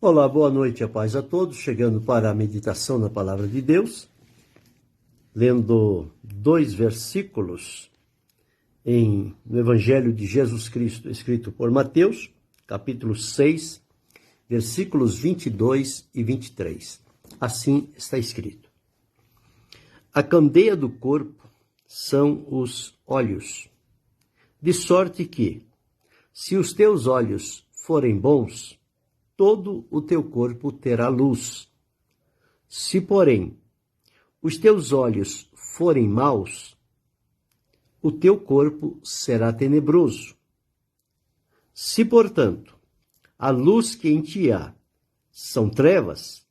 Olá, boa noite, a paz a todos. Chegando para a meditação na Palavra de Deus, lendo 2 versículos no Evangelho de Jesus Cristo, escrito por Mateus, capítulo 6, versículos 22 e 23. Assim está escrito: A candeia do corpo são os olhos, de sorte que, se os teus olhos forem bons, todo o teu corpo terá luz. Se, porém, os teus olhos forem maus, o teu corpo será tenebroso. Se, portanto, a luz que em ti há são trevas,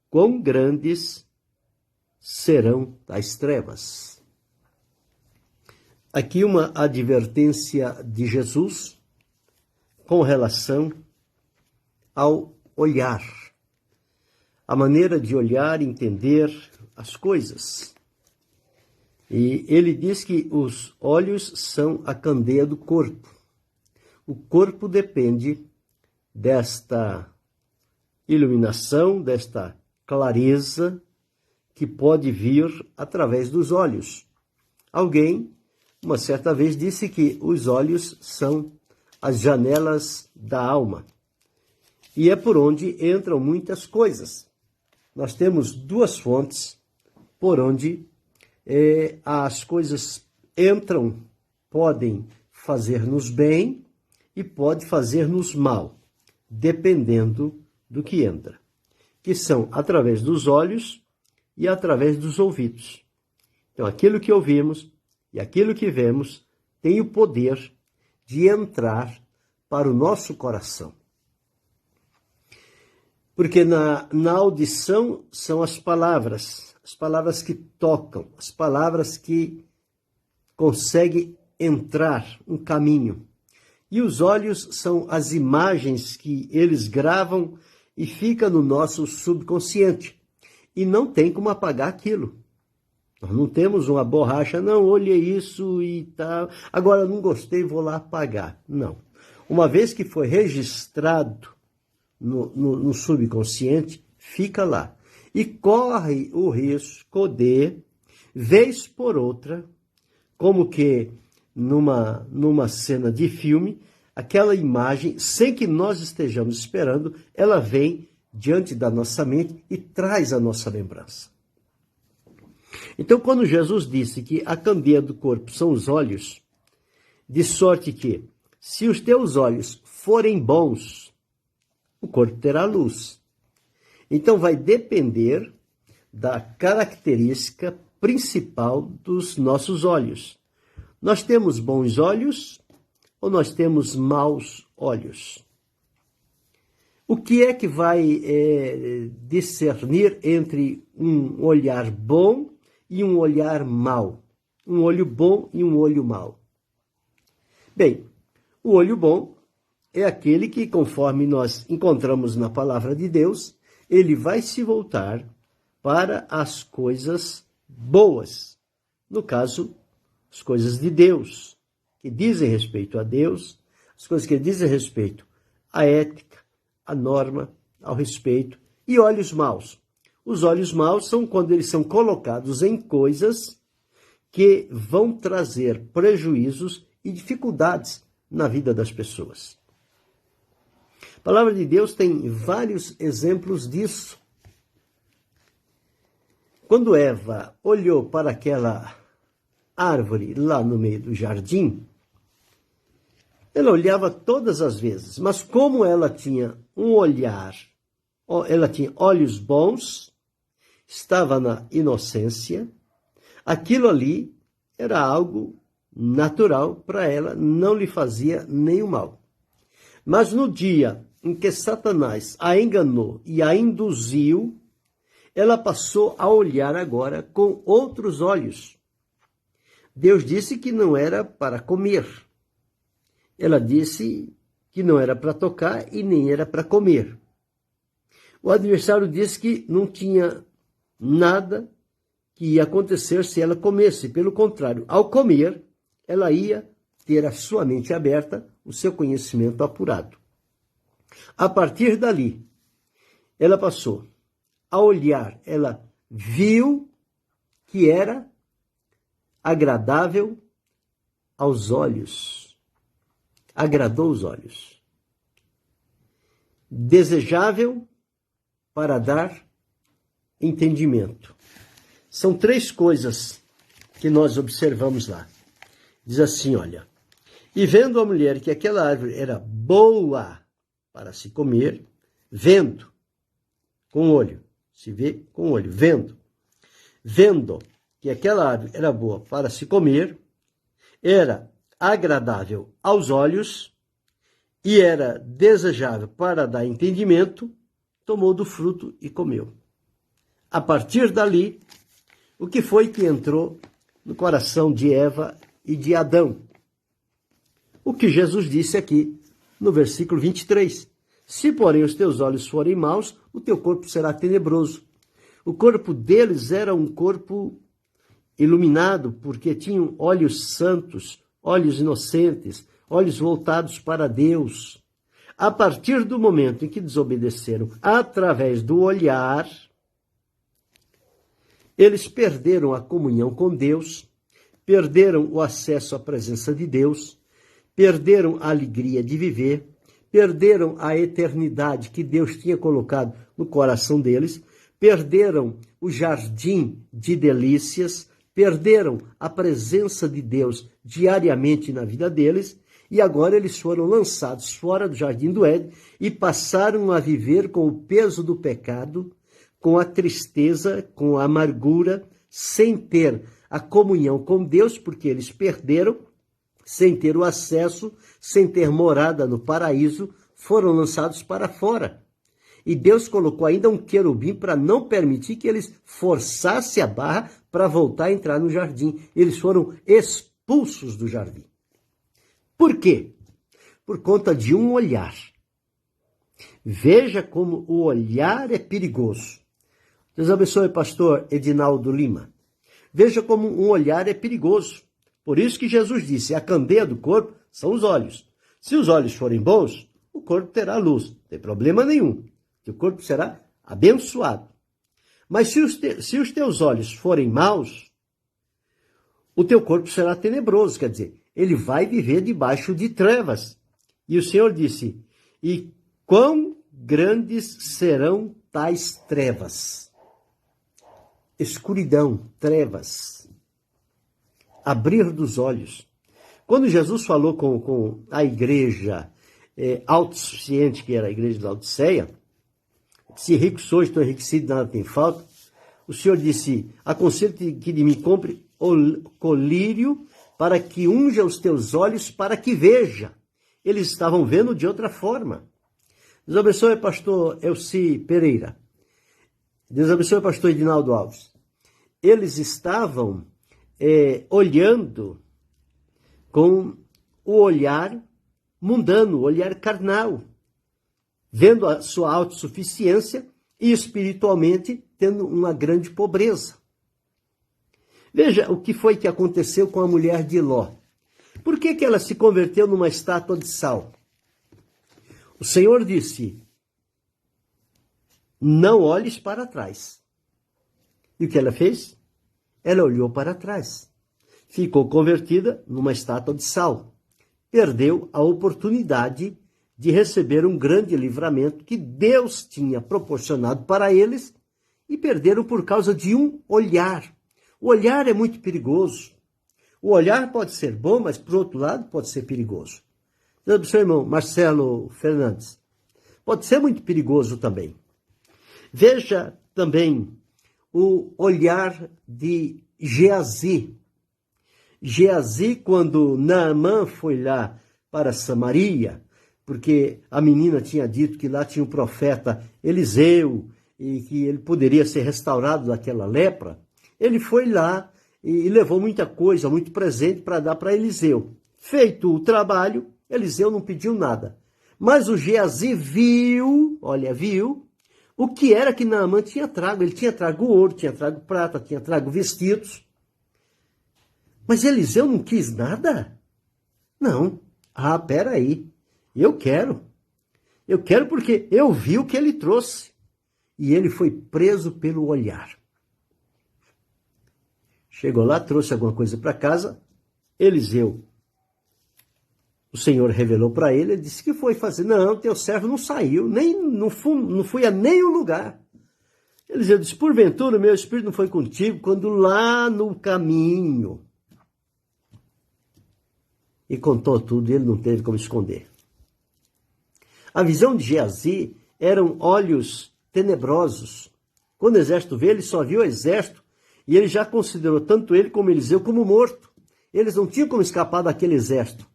quão grandes serão as trevas? Aqui uma advertência de Jesus com relação ao olhar, a maneira de olhar e entender as coisas. E ele diz que os olhos são a candeia do corpo. O corpo depende desta iluminação, desta clareza que pode vir através dos olhos. Alguém, uma certa vez, disse que os olhos são as janelas da alma. E é por onde entram muitas coisas. Nós temos 2 fontes por onde as coisas entram, podem fazer-nos bem e pode fazer-nos mal, dependendo do que entra, que são através dos olhos e através dos ouvidos. Então, aquilo que ouvimos e aquilo que vemos tem o poder de entrar para o nosso coração. Porque na audição são as palavras que tocam, as palavras que conseguem entrar um caminho. E os olhos são as imagens que eles gravam e fica no nosso subconsciente. E não tem como apagar aquilo. Nós não temos uma borracha, não, olhei isso e tal, agora não gostei, vou lá apagar. Não. Uma vez que foi registrado no subconsciente, fica lá. E corre o risco de, vez por outra, como que numa cena de filme, aquela imagem, sem que nós estejamos esperando, ela vem diante da nossa mente e traz a nossa lembrança. Então, quando Jesus disse que a candeia do corpo são os olhos, de sorte que, se os teus olhos forem bons, o corpo terá luz. Então, vai depender da característica principal dos nossos olhos. Nós temos bons olhos ou nós temos maus olhos? O que é que vai discernir entre um olhar bom e um olhar mau? Um olho bom e um olho mau? Bem, o olho bom é aquele que, conforme nós encontramos na palavra de Deus, ele vai se voltar para as coisas boas. No caso, as coisas de Deus, que dizem respeito a Deus, as coisas que dizem respeito à ética, à norma, ao respeito, e olhos maus. Os olhos maus são quando eles são colocados em coisas que vão trazer prejuízos e dificuldades na vida das pessoas. A palavra de Deus tem vários exemplos disso. Quando Eva olhou para aquela árvore lá no meio do jardim, ela olhava todas as vezes, mas como ela tinha um olhar, ela tinha olhos bons, estava na inocência, aquilo ali era algo natural para ela, não lhe fazia nenhum mal. Mas no dia em que Satanás a enganou e a induziu, ela passou a olhar agora com outros olhos. Deus disse que não era para comer. Ela disse que não era para tocar e nem era para comer. O adversário disse que não tinha nada que ia acontecer se ela comesse. Pelo contrário, ao comer, ela ia ter a sua mente aberta, o seu conhecimento apurado. A partir dali, ela passou a olhar, ela viu que era agradável aos olhos, agradou os olhos, desejável para dar entendimento. São 3 coisas que nós observamos lá. Diz assim, olha, e vendo a mulher que aquela árvore era boa para se comer, vendo, com o olho, se vê com o olho, vendo que aquela árvore era boa para se comer, era agradável aos olhos e era desejável para dar entendimento, tomou do fruto e comeu. A partir dali, o que foi que entrou no coração de Eva e de Adão? O que Jesus disse aqui no versículo 23. Se, porém, os teus olhos forem maus, o teu corpo será tenebroso. O corpo deles era um corpo iluminado, porque tinham olhos santos, olhos inocentes, olhos voltados para Deus. A partir do momento em que desobedeceram através do olhar, eles perderam a comunhão com Deus, perderam o acesso à presença de Deus, perderam a alegria de viver, perderam a eternidade que Deus tinha colocado no coração deles, perderam o jardim de delícias, perderam a presença de Deus diariamente na vida deles, e agora eles foram lançados fora do jardim do Éden e passaram a viver com o peso do pecado, com a tristeza, com a amargura, sem ter a comunhão com Deus, porque eles perderam, sem ter o acesso, sem ter morada no paraíso, foram lançados para fora. E Deus colocou ainda um querubim para não permitir que eles forçassem a barra para voltar a entrar no jardim. Eles foram expulsos do jardim. Por quê? Por conta de um olhar. Veja como o olhar é perigoso. Deus abençoe, pastor Edinaldo Lima. Veja como um olhar é perigoso. Por isso que Jesus disse, a candeia do corpo são os olhos. Se os olhos forem bons, o corpo terá luz. Não tem problema nenhum. O corpo será abençoado. Mas se os teus olhos forem maus, o teu corpo será tenebroso. Quer dizer, ele vai viver debaixo de trevas. E o Senhor disse, e quão grandes serão tais trevas? Escuridão, trevas. Abrir dos olhos. Quando Jesus falou com a igreja autossuficiente, que era a igreja de Laodiceia, se rico sou, estou enriquecido, nada tem falta, o Senhor disse, aconselho-te que de mim compre colírio para que unja os teus olhos para que veja. Eles estavam vendo de outra forma. Deus abençoe, pastor Elci Pereira. Deus abençoe, pastor Edinaldo Alves. Eles estavam olhando com o olhar mundano, o olhar carnal, vendo a sua autossuficiência e espiritualmente tendo uma grande pobreza. Veja o que foi que aconteceu com a mulher de Ló. Por que ela se converteu numa estátua de sal? O Senhor disse, não olhes para trás. E o que ela fez? Ela olhou para trás. Ficou convertida numa estátua de sal. Perdeu a oportunidade de receber um grande livramento que Deus tinha proporcionado para eles e perderam por causa de um olhar. O olhar é muito perigoso. O olhar pode ser bom, mas, por outro lado, pode ser perigoso. O seu irmão Marcelo Fernandes. Pode ser muito perigoso também. Veja também o olhar de Geazi. Geazi, quando Naamã foi lá para Samaria, porque a menina tinha dito que lá tinha o profeta Eliseu e que ele poderia ser restaurado daquela lepra, ele foi lá e levou muita coisa, muito presente para dar para Eliseu. Feito o trabalho, Eliseu não pediu nada. Mas o Geazi viu o que era que Naamã tinha trago. Ele tinha trago ouro, tinha trago prata, tinha trago vestidos. Mas Eliseu não quis nada? Não. Ah, peraí. Eu quero porque eu vi o que ele trouxe. e ele foi preso pelo olhar. Chegou lá, trouxe alguma coisa para casa, Eliseu, o Senhor revelou para ele, ele disse que foi fazer. Não, teu servo não saiu, não fui a nenhum lugar. Eliseu disse, porventura meu espírito não foi contigo quando lá no caminho. E contou tudo, e ele não teve como esconder. A visão de Geazi eram olhos tenebrosos. Quando o exército veio, ele só viu o exército, e ele já considerou tanto ele como Eliseu como morto. Eles não tinham como escapar daquele exército.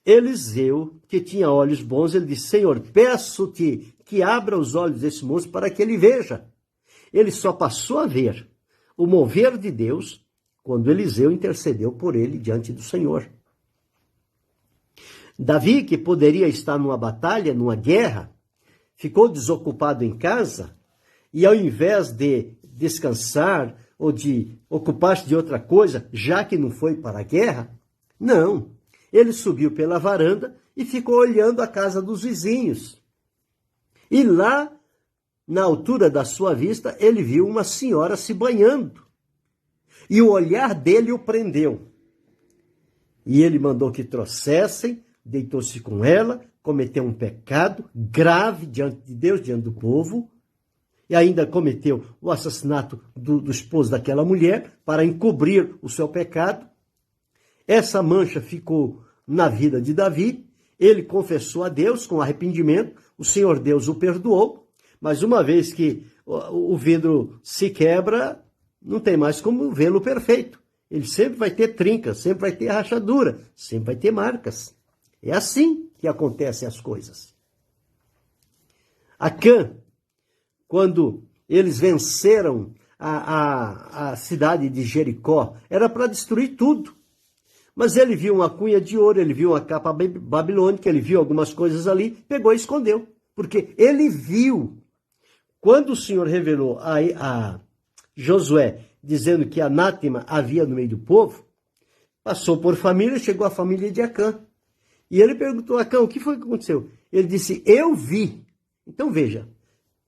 Eliseu, que tinha olhos bons, ele disse, Senhor, peço-te que abra os olhos desse moço para que ele veja. Ele só passou a ver o mover de Deus quando Eliseu intercedeu por ele diante do Senhor. Davi, que poderia estar numa batalha, numa guerra, ficou desocupado em casa e ao invés de descansar ou de ocupar-se de outra coisa, já que não foi para a guerra, não. Ele subiu pela varanda e ficou olhando a casa dos vizinhos. E lá, na altura da sua vista, ele viu uma senhora se banhando. E o olhar dele o prendeu. E ele mandou que trouxessem, deitou-se com ela, cometeu um pecado grave diante de Deus, diante do povo, e ainda cometeu o assassinato do esposo daquela mulher para encobrir o seu pecado. Essa mancha ficou na vida de Davi, ele confessou a Deus com arrependimento, o Senhor Deus o perdoou, mas uma vez que o vidro se quebra, não tem mais como vê-lo perfeito. Ele sempre vai ter trincas, sempre vai ter rachadura, sempre vai ter marcas. É assim que acontecem as coisas. Acã, quando eles venceram a cidade de Jericó, era para destruir tudo. Mas ele viu uma cunha de ouro, ele viu uma capa babilônica, ele viu algumas coisas ali, pegou e escondeu. Porque ele viu. Quando o Senhor revelou a Josué, dizendo que anátema havia no meio do povo, passou por família, chegou a família de Acã. E ele perguntou a Acã, o que foi que aconteceu? Ele disse, eu vi. Então veja,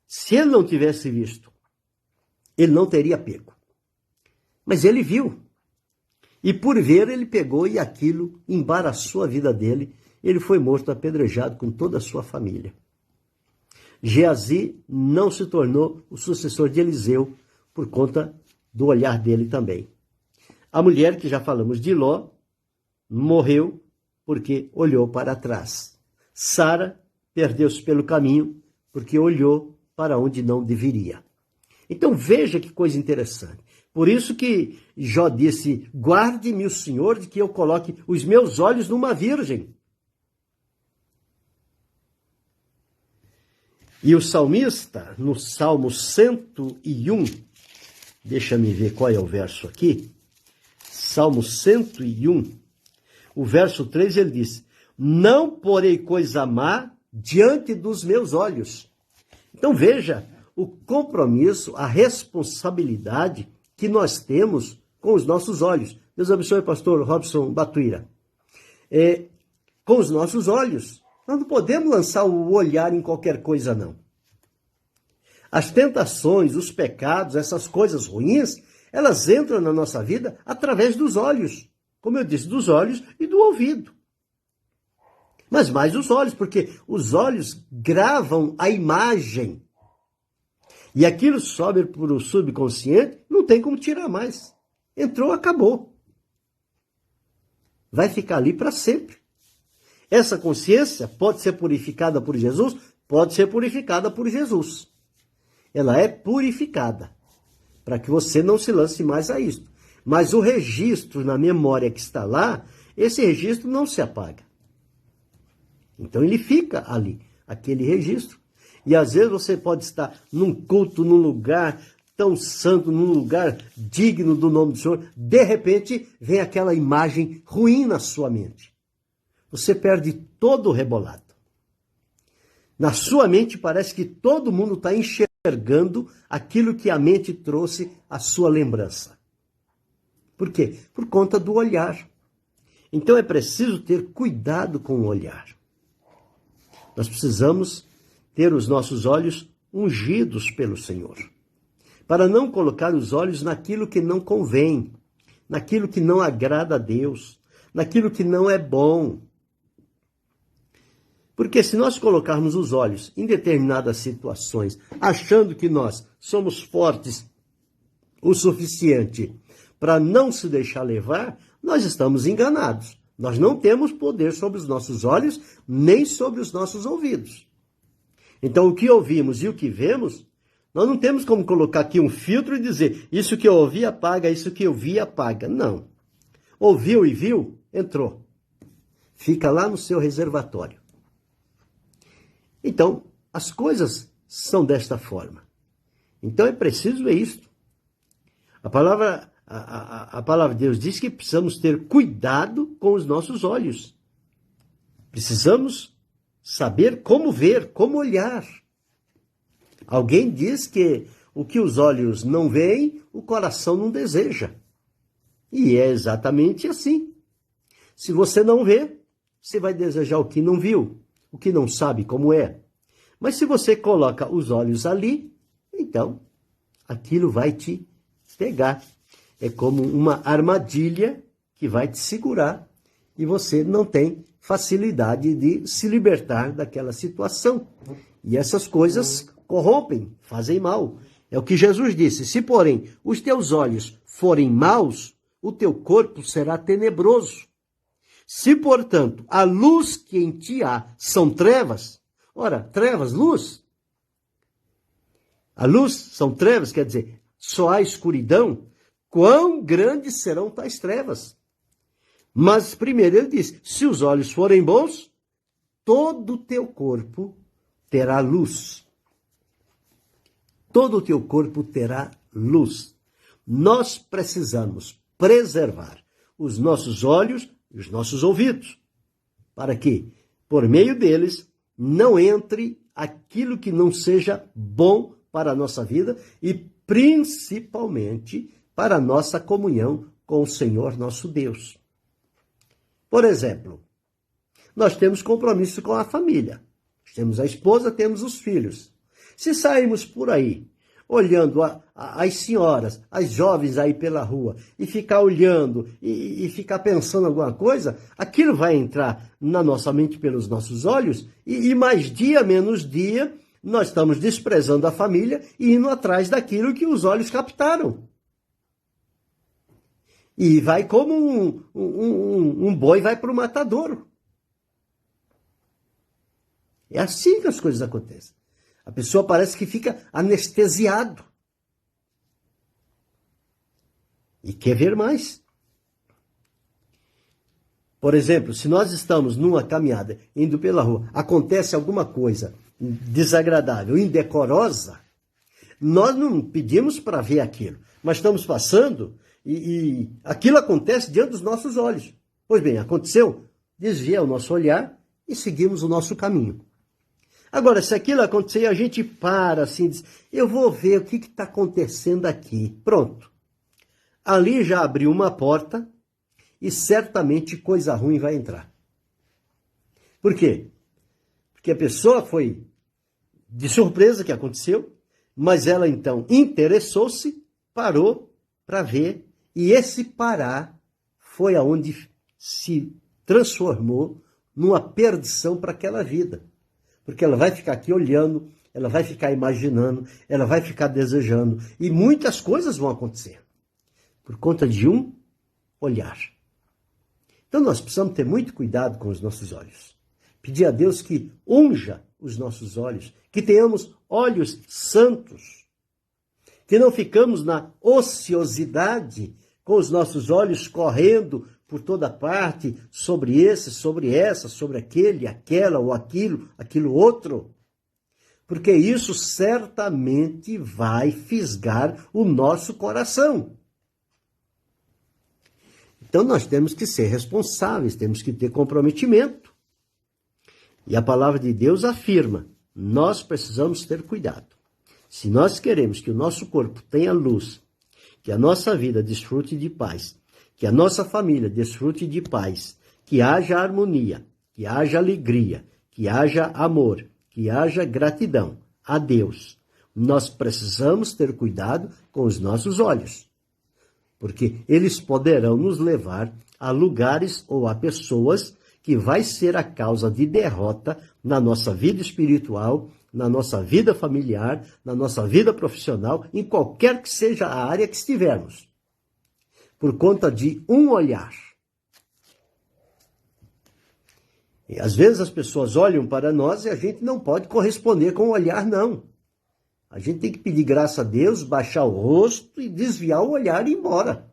se ele não tivesse visto, ele não teria pego. Mas ele viu. E por ver, ele pegou e aquilo embaraçou a vida dele. Ele foi morto apedrejado com toda a sua família. Geazi não se tornou o sucessor de Eliseu por conta do olhar dele também. A mulher, que já falamos de Ló, morreu porque olhou para trás. Sara perdeu-se pelo caminho porque olhou para onde não deveria. Então veja que coisa interessante. Por isso que Jó disse, guarde-me o Senhor de que eu coloque os meus olhos numa virgem. E o salmista, no Salmo 101, deixa-me ver qual é o verso aqui, Salmo 101, o verso 3, ele diz, não porei coisa má diante dos meus olhos. Então veja o compromisso, a responsabilidade que nós temos com os nossos olhos. Deus abençoe, pastor Robson Batuira. Com os nossos olhos. Nós não podemos lançar o olhar em qualquer coisa, não. As tentações, os pecados, essas coisas ruins, elas entram na nossa vida através dos olhos. Como eu disse, dos olhos e do ouvido. Mas mais os olhos, porque os olhos gravam a imagem. E aquilo sobe para o subconsciente, não tem como tirar mais. Entrou, acabou. Vai ficar ali para sempre. Essa consciência pode ser purificada por Jesus? Pode ser purificada por Jesus. Ela é purificada, para que você não se lance mais a isso. Mas o registro na memória que está lá, esse registro não se apaga. Então ele fica ali, aquele registro. E às vezes você pode estar num culto, num lugar tão santo, num lugar digno do nome do Senhor. De repente, vem aquela imagem ruim na sua mente. Você perde todo o rebolado. Na sua mente parece que todo mundo está enxergando aquilo que a mente trouxe à sua lembrança. Por quê? Por conta do olhar. Então é preciso ter cuidado com o olhar. Nós precisamos ter os nossos olhos ungidos pelo Senhor, para não colocar os olhos naquilo que não convém, naquilo que não agrada a Deus, naquilo que não é bom. Porque se nós colocarmos os olhos em determinadas situações, achando que nós somos fortes o suficiente para não se deixar levar, nós estamos enganados. Nós não temos poder sobre os nossos olhos, nem sobre os nossos ouvidos. Então, o que ouvimos e o que vemos, nós não temos como colocar aqui um filtro e dizer, isso que eu ouvi apaga, isso que eu vi apaga. Não. Ouviu e viu, entrou. Fica lá no seu reservatório. Então, as coisas são desta forma. Então, é preciso ver isto. A palavra de Deus diz que precisamos ter cuidado com os nossos olhos. Precisamos saber como ver, como olhar. Alguém diz que o que os olhos não veem, o coração não deseja. E é exatamente assim. Se você não vê, você vai desejar o que não viu, o que não sabe como é. Mas se você coloca os olhos ali, então aquilo vai te pegar. É como uma armadilha que vai te segurar e você não tem facilidade de se libertar daquela situação. E essas coisas corrompem, fazem mal. É o que Jesus disse, se porém os teus olhos forem maus, o teu corpo será tenebroso. Se, portanto, a luz que em ti há são trevas, ora, trevas, luz. A luz são trevas, quer dizer, só há escuridão. Quão grandes serão tais trevas? Mas primeiro ele diz, se os olhos forem bons, todo o teu corpo terá luz. Todo o teu corpo terá luz. Nós precisamos preservar os nossos olhos e os nossos ouvidos, para que, por meio deles, não entre aquilo que não seja bom para a nossa vida e, principalmente, para a nossa comunhão com o Senhor nosso Deus. Por exemplo, nós temos compromisso com a família. Temos a esposa, temos os filhos. Se sairmos por aí, olhando as senhoras, as jovens aí pela rua, e ficar olhando e ficar pensando alguma coisa, aquilo vai entrar na nossa mente pelos nossos olhos, e mais dia, menos dia, nós estamos desprezando a família e indo atrás daquilo que os olhos captaram. E vai como um boi vai para o matadouro. É assim que as coisas acontecem. A pessoa parece que fica anestesiado. E quer ver mais. Por exemplo, se nós estamos numa caminhada, indo pela rua, acontece alguma coisa desagradável, indecorosa, nós não pedimos para ver aquilo, mas estamos passando e aquilo acontece diante dos nossos olhos. Pois bem, aconteceu, desvia o nosso olhar e seguimos o nosso caminho. Agora, se aquilo acontecer, a gente para assim, diz, eu vou ver o que está acontecendo aqui. Pronto. Ali já abriu uma porta e certamente coisa ruim vai entrar. Por quê? Porque a pessoa foi de surpresa que aconteceu, mas ela então interessou-se, parou para ver, e esse parar foi aonde se transformou numa perdição para aquela vida. Porque ela vai ficar aqui olhando, ela vai ficar imaginando, ela vai ficar desejando. E muitas coisas vão acontecer por conta de um olhar. Então nós precisamos ter muito cuidado com os nossos olhos. Pedir a Deus que unja os nossos olhos, que tenhamos olhos santos, que não ficamos na ociosidade com os nossos olhos correndo por toda parte, sobre esse, sobre essa, sobre aquele, aquela ou aquilo outro. Porque isso certamente vai fisgar o nosso coração. Então nós temos que ser responsáveis, temos que ter comprometimento. E a palavra de Deus afirma, nós precisamos ter cuidado. Se nós queremos que o nosso corpo tenha luz, que a nossa vida desfrute de paz, que a nossa família desfrute de paz, que haja harmonia, que haja alegria, que haja amor, que haja gratidão a Deus, nós precisamos ter cuidado com os nossos olhos, porque eles poderão nos levar a lugares ou a pessoas que vai ser a causa de derrota na nossa vida espiritual, na nossa vida familiar, na nossa vida profissional, em qualquer que seja a área que estivermos, por conta de um olhar. E às vezes as pessoas olham para nós e a gente não pode corresponder com o olhar, não. A gente tem que pedir graça a Deus, baixar o rosto e desviar o olhar e ir embora.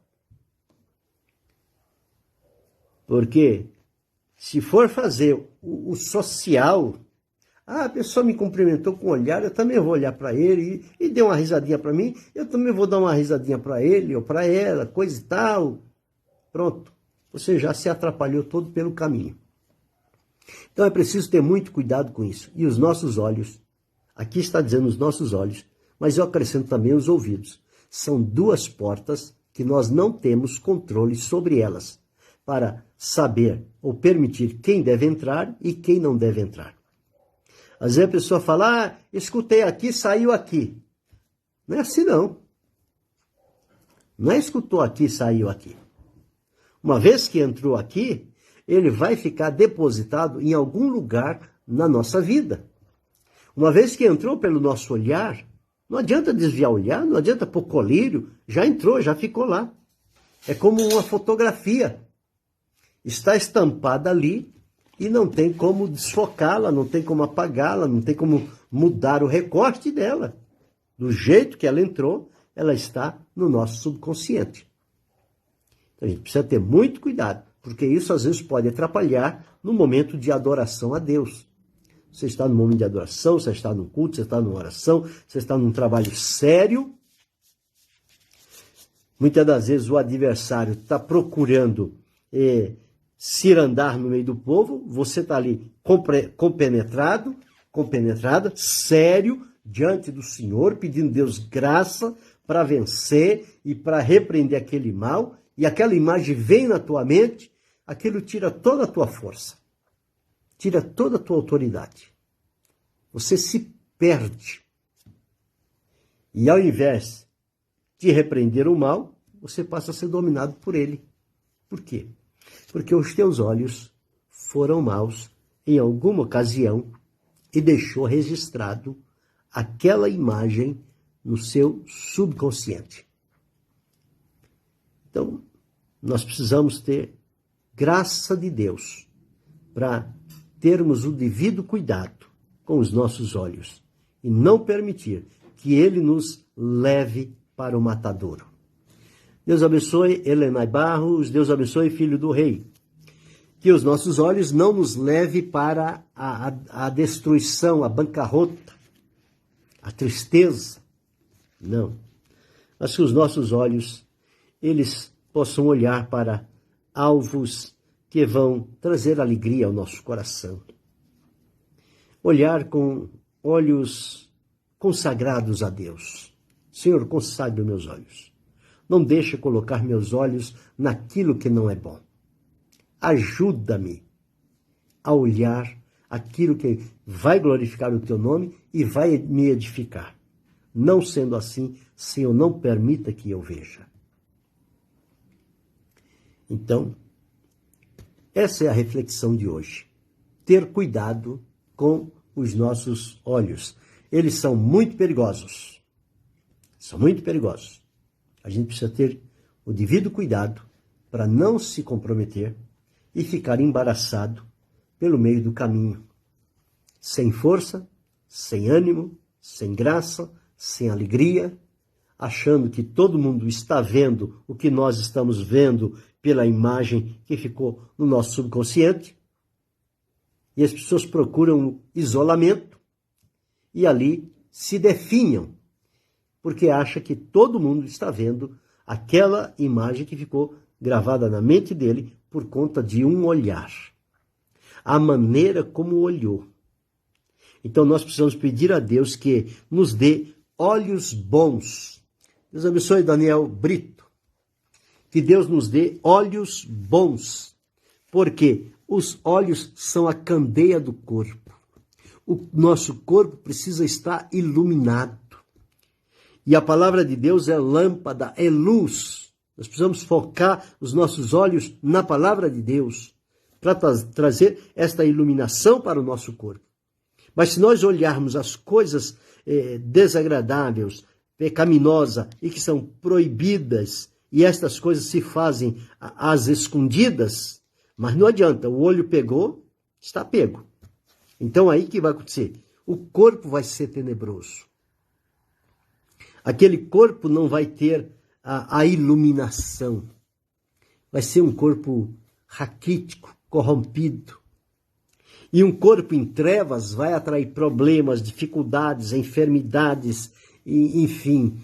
Porque se for fazer o social, a pessoa me cumprimentou com o olhar, eu também vou olhar para ele e deu uma risadinha para mim, eu também vou dar uma risadinha para ele ou para ela, coisa e tal. Pronto, você já se atrapalhou todo pelo caminho. Então é preciso ter muito cuidado com isso. E os nossos olhos, aqui está dizendo os nossos olhos, mas eu acrescento também os ouvidos. São duas portas que nós não temos controle sobre elas, para saber ou permitir quem deve entrar e quem não deve entrar. Às vezes a pessoa fala, escutei aqui, saiu aqui. Não é assim não. Não é escutou aqui, saiu aqui. Uma vez que entrou aqui, ele vai ficar depositado em algum lugar na nossa vida. Uma vez que entrou pelo nosso olhar, não adianta desviar o olhar, não adianta pôr colírio, já entrou, já ficou lá. É como uma fotografia. Está estampada ali e não tem como desfocá-la, não tem como apagá-la, não tem como mudar o recorte dela. Do jeito que ela entrou, ela está no nosso subconsciente. Então, a gente precisa ter muito cuidado, porque isso às vezes pode atrapalhar no momento de adoração a Deus. Você está no momento de adoração, você está no culto, você está numa oração, você está num trabalho sério. Muitas das vezes o adversário está procurando cirandar no meio do povo, você está ali compenetrada, sério, diante do Senhor, pedindo Deus graça para vencer e para repreender aquele mal, e aquela imagem vem na tua mente, aquilo tira toda a tua força, tira toda a tua autoridade. Você se perde. E ao invés de repreender o mal, você passa a ser dominado por ele. Por quê? Porque os teus olhos foram maus em alguma ocasião e deixou registrado aquela imagem no seu subconsciente. Então, nós precisamos ter graça de Deus para termos o devido cuidado com os nossos olhos e não permitir que ele nos leve para o matadouro. Deus abençoe Helena Barros, Deus abençoe Filho do Rei. Que os nossos olhos não nos leve para a destruição, a bancarrota, a tristeza. Não. Mas que os nossos olhos, eles possam olhar para alvos que vão trazer alegria ao nosso coração. Olhar com olhos consagrados a Deus. Senhor, consagre meus olhos. Não deixe colocar meus olhos naquilo que não é bom. Ajuda-me a olhar aquilo que vai glorificar o teu nome e vai me edificar. Não sendo assim, Senhor, não permita que eu veja. Então, essa é a reflexão de hoje. Ter cuidado com os nossos olhos. Eles são muito perigosos. São muito perigosos. A gente precisa ter o devido cuidado para não se comprometer e ficar embaraçado pelo meio do caminho. Sem força, sem ânimo, sem graça, sem alegria, achando que todo mundo está vendo o que nós estamos vendo pela imagem que ficou no nosso subconsciente. E as pessoas procuram isolamento e ali se definham, porque acha que todo mundo está vendo aquela imagem que ficou gravada na mente dele por conta de um olhar. A maneira como olhou. Então nós precisamos pedir a Deus que nos dê olhos bons. Deus abençoe Daniel Brito. Que Deus nos dê olhos bons, porque os olhos são a candeia do corpo. O nosso corpo precisa estar iluminado. E a palavra de Deus é lâmpada, é luz. Nós precisamos focar os nossos olhos na palavra de Deus para trazer esta iluminação para o nosso corpo. Mas se nós olharmos as coisas desagradáveis, pecaminosas e que são proibidas, e estas coisas se fazem às escondidas, mas não adianta, o olho pegou, está pego. Então aí que vai acontecer? O corpo vai ser tenebroso. Aquele corpo não vai ter a iluminação. Vai ser um corpo raquítico, corrompido. E um corpo em trevas vai atrair problemas, dificuldades, enfermidades, enfim,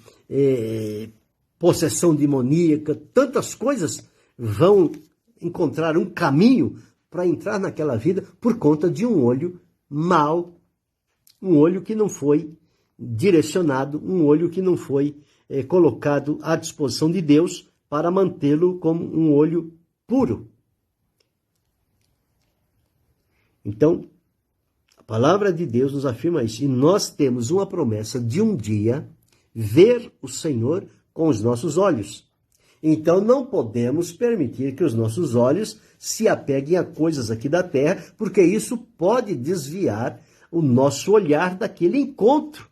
possessão demoníaca. Tantas coisas vão encontrar um caminho para entrar naquela vida por conta de um olho mau, um olho que não foi direcionado, um olho que não foi colocado à disposição de Deus para mantê-lo como um olho puro. Então, a palavra de Deus nos afirma isso. E nós temos uma promessa de um dia ver o Senhor com os nossos olhos. Então, não podemos permitir que os nossos olhos se apeguem a coisas aqui da terra, porque isso pode desviar o nosso olhar daquele encontro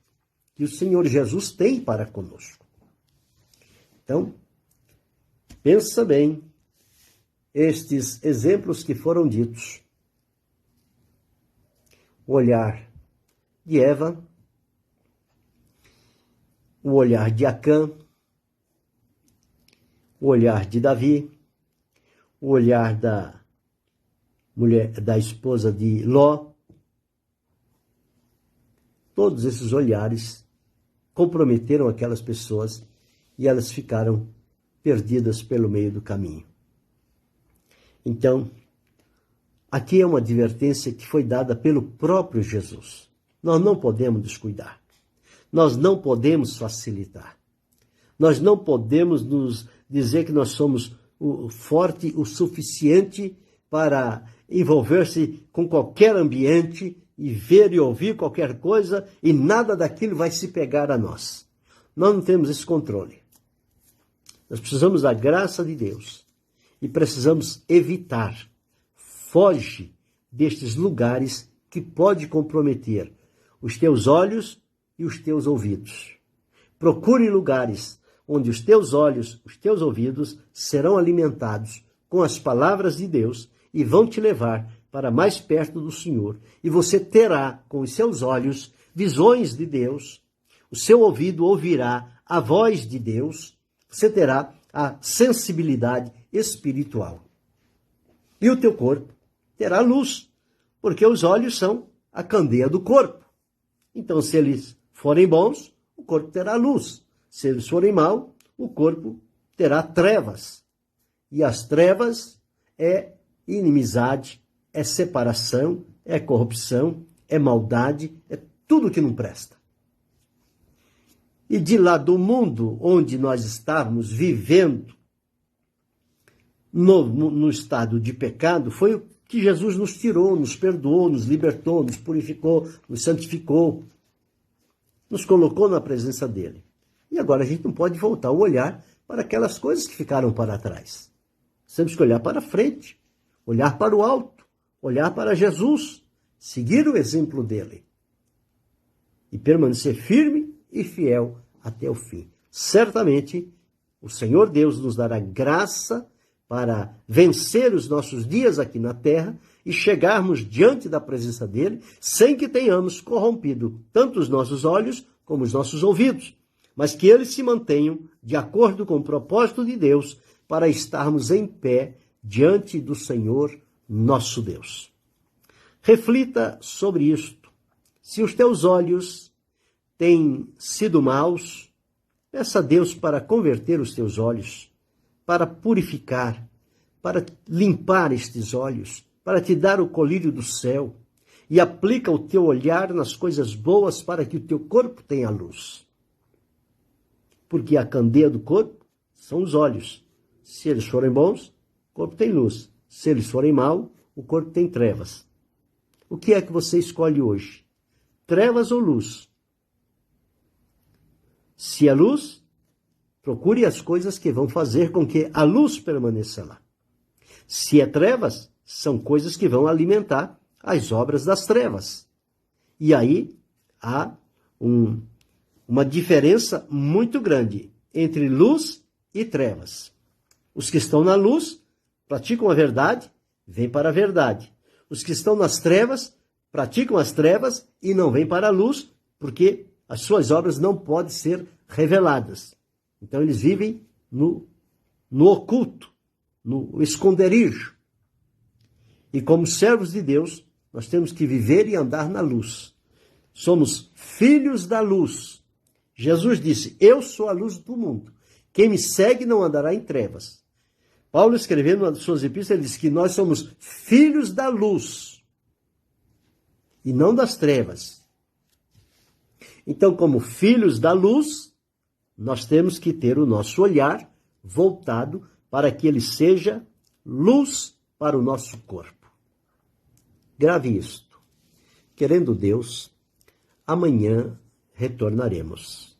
que o Senhor Jesus tem para conosco. Então, pensa bem, estes exemplos que foram ditos. O olhar de Eva, o olhar de Acã, o olhar de Davi, o olhar da mulher, da esposa de Ló. Todos esses olhares comprometeram aquelas pessoas e elas ficaram perdidas pelo meio do caminho. Então, aqui é uma advertência que foi dada pelo próprio Jesus. Nós não podemos descuidar. Nós não podemos facilitar. Nós não podemos nos dizer que nós somos forte o suficiente para envolver-se com qualquer ambiente e ver e ouvir qualquer coisa e nada daquilo vai se pegar a nós. Nós não temos esse controle. Nós precisamos da graça de Deus e precisamos evitar. Foge destes lugares que pode comprometer os teus olhos e os teus ouvidos. Procure lugares onde os teus olhos, os teus ouvidos serão alimentados com as palavras de Deus e vão te levar para mais perto do Senhor. E você terá com os seus olhos visões de Deus, o seu ouvido ouvirá a voz de Deus, você terá a sensibilidade espiritual. E o teu corpo terá luz, porque os olhos são a candeia do corpo. Então, se eles forem bons, o corpo terá luz. Se eles forem maus, o corpo terá trevas. E as trevas é inimizade, é separação, é corrupção, é maldade, é tudo que não presta. E de lá do mundo onde nós estávamos vivendo, no estado de pecado, foi o que Jesus nos tirou, nos perdoou, nos libertou, nos purificou, nos santificou, nos colocou na presença dele. E agora a gente não pode voltar o olhar para aquelas coisas que ficaram para trás. Temos que olhar para frente, olhar para o alto, olhar para Jesus, seguir o exemplo dele e permanecer firme e fiel até o fim. Certamente, o Senhor Deus nos dará graça para vencer os nossos dias aqui na terra e chegarmos diante da presença dele sem que tenhamos corrompido tanto os nossos olhos como os nossos ouvidos, mas que eles se mantenham de acordo com o propósito de Deus para estarmos em pé diante do Senhor nosso Deus. Reflita sobre isto. Se os teus olhos têm sido maus, peça a Deus para converter os teus olhos, para purificar, para limpar estes olhos, para te dar o colírio do céu, e aplica o teu olhar nas coisas boas para que o teu corpo tenha luz. Porque a candeia do corpo são os olhos. Se eles forem bons, o corpo tem luz. Se eles forem maus, o corpo tem trevas. O que é que você escolhe hoje? Trevas ou luz? Se é luz, procure as coisas que vão fazer com que a luz permaneça lá. Se é trevas, são coisas que vão alimentar as obras das trevas. E aí há uma diferença muito grande entre luz e trevas. Os que estão na luz praticam a verdade, vêm para a verdade. Os que estão nas trevas praticam as trevas e não vêm para a luz, porque as suas obras não podem ser reveladas. Então eles vivem no oculto, no esconderijo. E como servos de Deus, nós temos que viver e andar na luz. Somos filhos da luz. Jesus disse, eu sou a luz do mundo. Quem me segue não andará em trevas. Paulo, escrevendo uma de suas epístolas, ele diz que nós somos filhos da luz e não das trevas. Então, como filhos da luz, nós temos que ter o nosso olhar voltado para que ele seja luz para o nosso corpo. Grave isto. Querendo Deus, amanhã retornaremos.